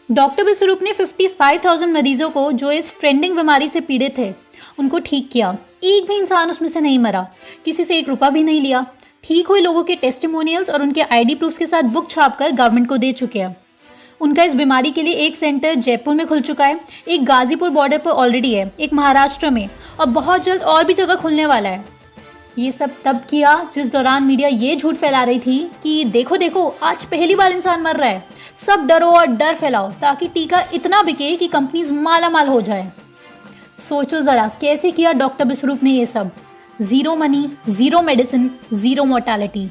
Doctor विश्वरूप ने 55,000 मरीजों को जो इस ट्रेंडिंग बीमारी से पीड़ित थे उनको ठीक किया। एक भी इंसान उसमें से नहीं मरा, किसी से 1 रुपया भी नहीं लिया। ठीक हुए लोगों के टेस्टिमोनियल्स और उनके आईडी प्रूफ्स के साथ बुक छापकर गवर्नमेंट को दे चुके हैं। उनका इस बीमारी के लिए एक सेंटर जयपुर में खुल चुका है, एक गाजीपुर बॉर्डर पर ऑलरेडी है, एक महाराष्ट्र में, और बहुत जल्द और भी जगह खुलने वाला है। ये सब तब किया जिस दौरान मीडिया ये झूठ फैला रही थी कि देखो देखो आज पहली बार इंसान मर रहा है, सब डरो और डर फैलाओ ताकि टीका इतना बिके कि कंपनीज माला माल हो जाए। सोचो ज़रा कैसे किया डॉक्टर विश्वरूप ने ये सब। Zero money, zero medicine, zero mortality.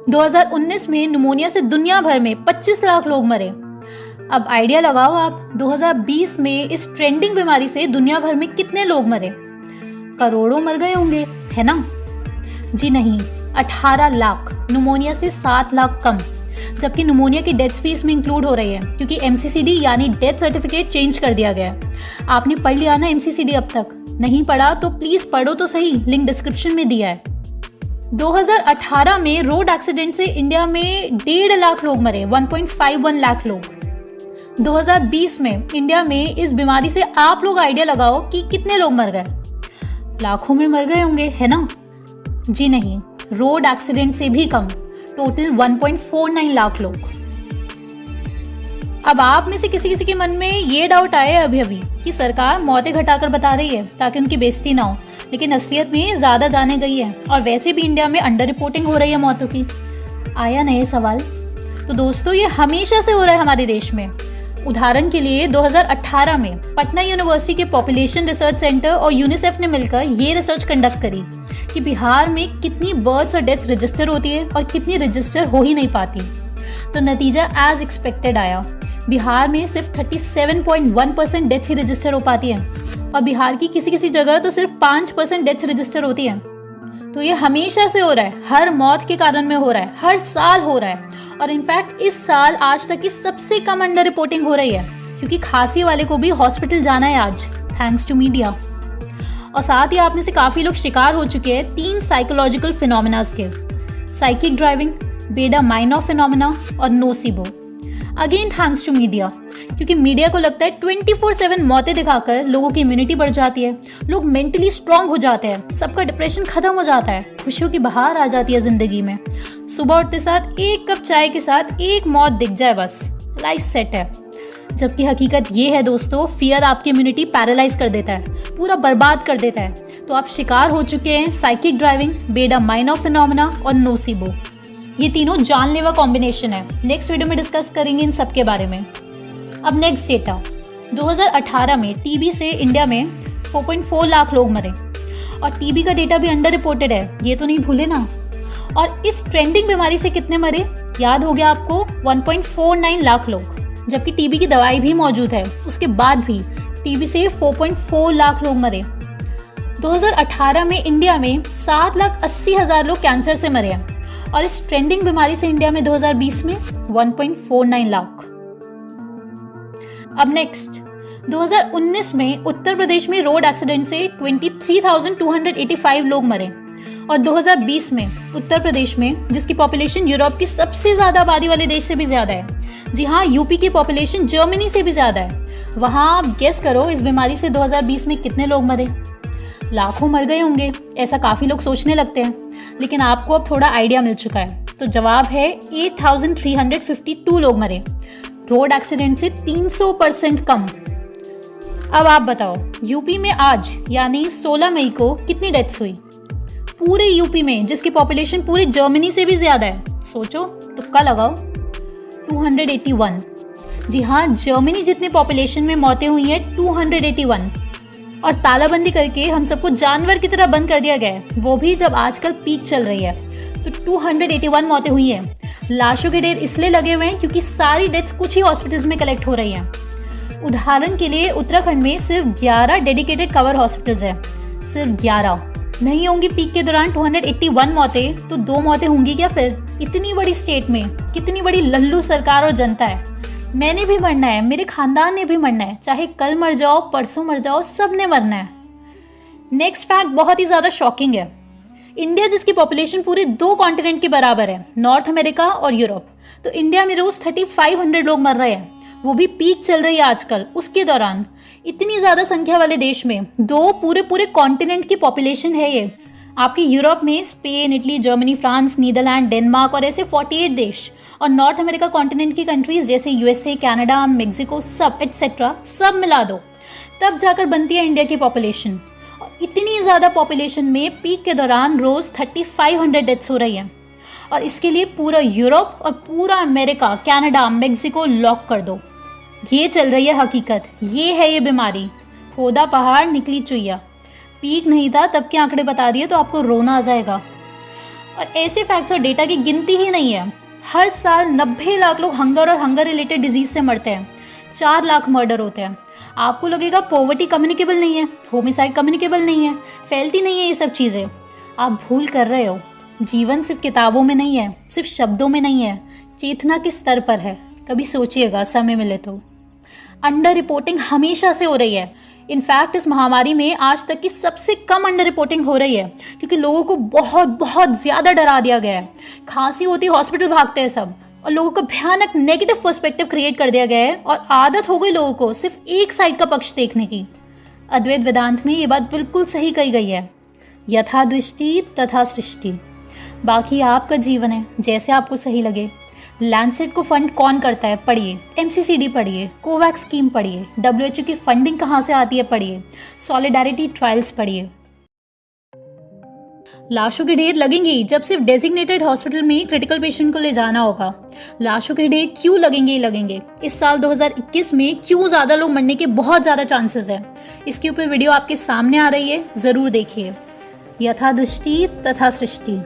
दो 2019 में निमोनिया से दुनिया भर में 25 लाख लोग मरे। अब आइडिया लगाओ आप, 2020 में इस ट्रेंडिंग बीमारी से दुनिया भर में कितने लोग मरे? करोड़ों मर गए होंगे, है ना? जी नहीं, 18 लाख। निमोनिया से 7 लाख कम। जबकि निमोनिया की डेथ्स भी इसमें इंक्लूड हो रही है क्योंकि MCCD यानी डेथ सर्टिफिकेट चेंज कर दिया गया है। आपने पढ़ लिया ना MCCD अब तक? नहीं पढ़ा तो प्लीज पढ़ो तो सही, लिंक डिस्क्रिप्शन में दिया है। 2018 में रोड एक्सीडेंट से इंडिया में 1.5 लाख लोग मरे, 1.51 लाख लोग। 2020 में इंडिया में इस बीमारी से आप लोग आइडिया लगाओ कि कितने लोग मर गए? लाखों में मर गए होंगे, है ना? जी नहीं, रोड एक्सीडेंट से भी कम, टोटल 1.49 लाख लोग। अब आप में से किसी किसी के मन में ये डाउट आया अभी कि सरकार मौतें घटाकर बता रही है ताकि उनकी बेइज्जती ना हो, लेकिन असलियत में ज़्यादा जाने गई है और वैसे भी इंडिया में अंडर रिपोर्टिंग हो रही है मौतों की। आया ना ये सवाल? तो दोस्तों ये हमेशा से हो रहा है हमारे देश में। उदाहरण के लिए 2018 में पटना यूनिवर्सिटी के पॉपुलेशन रिसर्च सेंटर और यूनिसेफ ने मिलकर ये रिसर्च कंडक्ट करी कि बिहार में कितनी बर्थ्स और डेथ्स रजिस्टर होती है और कितनी रजिस्टर हो ही नहीं पाती। तो नतीजा एज एक्सपेक्टेड आया, बिहार में सिर्फ 37.1% डेथ्स ही रजिस्टर हो पाती है और बिहार की किसी किसी जगह तो सिर्फ 5% डेथ्स रजिस्टर होती है। तो ये हमेशा से हो रहा है, हर मौत के कारण में हो रहा है, हर साल हो रहा है और इनफैक्ट इस साल आज तक की सबसे कम अंडर रिपोर्टिंग हो रही है क्योंकि खांसी वाले को भी हॉस्पिटल जाना है आज, थैंक्स टू मीडिया। और साथ ही आप में से काफ़ी लोग शिकार हो चुके हैं 3 साइकोलॉजिकल फिनोमेनास के, साइकिक ड्राइविंग, बेडा माइनर फिनोमेना और nocebo. Again thanks to media, क्योंकि मीडिया को लगता है 24/7 मौतें दिखाकर लोगों की इम्यूनिटी बढ़ जाती है, लोग मेंटली स्ट्रांग हो जाते हैं, सबका डिप्रेशन खत्म हो जाता है, खुशियों की बहार आ जाती है जिंदगी में। सुबह उठते साथ 1 कप चाय के साथ 1 मौत दिख जाए बस लाइफ सेट है। जबकि हकीकत ये है दोस्तों, फियर आपकी इम्यूनिटी पैरालाइज कर देता है, पूरा बर्बाद कर देता है। तो आप शिकार हो चुके हैं साइकिक ड्राइविंग, बेडा माइनर फिनोमेना और नोसिबो। ये तीनों जानलेवा कॉम्बिनेशन है। नेक्स्ट वीडियो में डिस्कस करेंगे इन सब के बारे में। अब नेक्स्ट डेटा, 2018 में टीबी से इंडिया में 4.4 लाख लोग मरे और टीबी का डेटा भी अंडर रिपोर्टेड है, ये तो नहीं भूले ना। और इस ट्रेंडिंग बीमारी से कितने मरे याद हो गया आपको? 1.49 लाख लोग। जबकि टीबी की दवाई भी मौजूद है, उसके बाद भी टीबी से 4.4 लाख लोग मरे। 2018 में इंडिया में 7,80,000 लोग कैंसर से मरे हैं और इस ट्रेंडिंग बीमारी से इंडिया में 2020 में 1.49 लाख। अब नेक्स्ट, 2019 में उत्तर प्रदेश में रोड एक्सीडेंट से 23,285 लोग मरे और 2020 में उत्तर प्रदेश में, जिसकी पॉपुलेशन यूरोप की सबसे ज्यादा आबादी वाले देश से भी ज्यादा है, जी हाँ, यूपी की पॉपुलेशन जर्मनी से भी ज्यादा है, वहां आप गेस करो इस बीमारी से 2020 में कितने लोग मरे? लाखों मर गए होंगे, ऐसा काफी लोग सोचने लगते हैं, लेकिन आपको अब थोड़ा आइडिया मिल चुका है। तो जवाब है 8,352 लोग मरे, रोड एक्सीडेंट से 300% कम। अब आप बताओ, यूपी में आज यानी 16 मई को कितनी डेथ्स हुई? पूरे यूपी में, जिसकी पॉपुलेशन पूरे जर्मनी से भी ज्यादा है, सोचो, तुक्का लगाओ। 281। जी हाँ, जर्मनी जितनी पॉपुलेशन में मौतें हुई हैं 281। और तालाबंदी करके हम सबको जानवर की तरह बंद कर दिया गया है, वो भी जब आजकल पीक चल रही है। तो 281 मौतें हुई हैं। लाशों के ढेर इसलिए लगे हुए हैं क्योंकि सारी डेथ्स कुछ ही हॉस्पिटल्स में कलेक्ट हो रही हैं। उदाहरण के लिए उत्तराखंड में सिर्फ 11 डेडिकेटेड कवर हॉस्पिटल्स हैं, सिर्फ 11। नहीं होंगी पीक के दौरान 281 मौतें तो 2 मौतें होंगी क्या फिर? इतनी बड़ी स्टेट में कितनी बड़ी लल्लू सरकार और जनता है। मैंने भी मरना है, मेरे खानदान ने भी मरना है, चाहे कल मर जाओ परसों मर जाओ, सब ने मरना है। नेक्स्ट फैक्ट बहुत ही ज़्यादा शॉकिंग है। इंडिया जिसकी पॉपुलेशन पूरे 2 कॉन्टिनेंट के बराबर है, नॉर्थ अमेरिका और यूरोप, तो इंडिया में रोज़ 3500 लोग मर रहे हैं, वो भी पीक चल रही है आजकल। उसके दौरान इतनी ज़्यादा संख्या वाले देश में 2 पूरे कॉन्टिनेंट की पॉपुलेशन है ये। आपके यूरोप में Spain, Italy, Germany, France, Netherlands, Denmark और ऐसे 48 देश, और नॉर्थ अमेरिका कॉन्टिनेंट की कंट्रीज जैसे यूएसए, कनाडा, मेक्सिको, सब एटसेट्रा सब मिला दो, तब जाकर बनती है इंडिया की पॉपुलेशन। और इतनी ज़्यादा पॉपुलेशन में पीक के दौरान रोज़ 3500 डेथ्स हो रही हैं, और इसके लिए पूरा यूरोप और पूरा अमेरिका, कनाडा, मेक्सिको लॉक कर दो। ये चल रही है हकीकत, ये है ये बीमारी। खोदा पहाड़ निकली चुईया। पीक नहीं था तब के आंकड़े बता दिए तो आपको रोना आ जाएगा। और ऐसे फैक्ट्स और डेटा की गिनती ही नहीं है। हर साल 90 लाख लोग हंगर और हंगर रिलेटेड डिजीज से मरते हैं, 4 लाख मर्डर होते हैं। आपको लगेगा पॉवर्टी कम्युनिकेबल नहीं है, होमिसाइड कम्युनिकेबल नहीं है, फैलती नहीं है ये सब चीज़ें। आप भूल कर रहे हो, जीवन सिर्फ किताबों में नहीं है, सिर्फ शब्दों में नहीं है, चेतना के स्तर पर है। कभी सोचिएगा समय मिले तो। अंडर रिपोर्टिंग हमेशा से हो रही है। इनफैक्ट इस महामारी में आज तक की सबसे कम अंडर रिपोर्टिंग हो रही है, क्योंकि लोगों को बहुत बहुत ज़्यादा डरा दिया गया है। खांसी होती हॉस्पिटल भागते हैं सब, और लोगों का भयानक नेगेटिव पर्सपेक्टिव क्रिएट कर दिया गया है, और आदत हो गई लोगों को सिर्फ एक साइड का पक्ष देखने की। अद्वैत वेदांत में ये बात बिल्कुल सही कही गई है, यथा दृष्टि तथा सृष्टि। बाकी आपका जीवन है, जैसे आपको सही लगे। लैंडसेट को फंड कौन करता है पढ़िए, एमसीसीडी पढ़िए, कोवैक्स स्कीम पढ़िए, WHO की फंडिंग कहाँ से आती है पढ़िए, सॉलिडारिटी ट्रायल्स पढ़िए। लाशों के ढेर लगेंगे जब सिर्फ डेजिग्नेटेड हॉस्पिटल में क्रिटिकल पेशेंट को ले जाना होगा। लाशों के ढेर क्यों लगेंगे ही लगेंगे। इस साल 2021 में क्यों ज़्यादा लोग मरने के बहुत ज़्यादा चांसेस है, इसके ऊपर वीडियो आपके सामने आ रही है, ज़रूर देखिए। यथा दृष्टि तथा सृष्टि।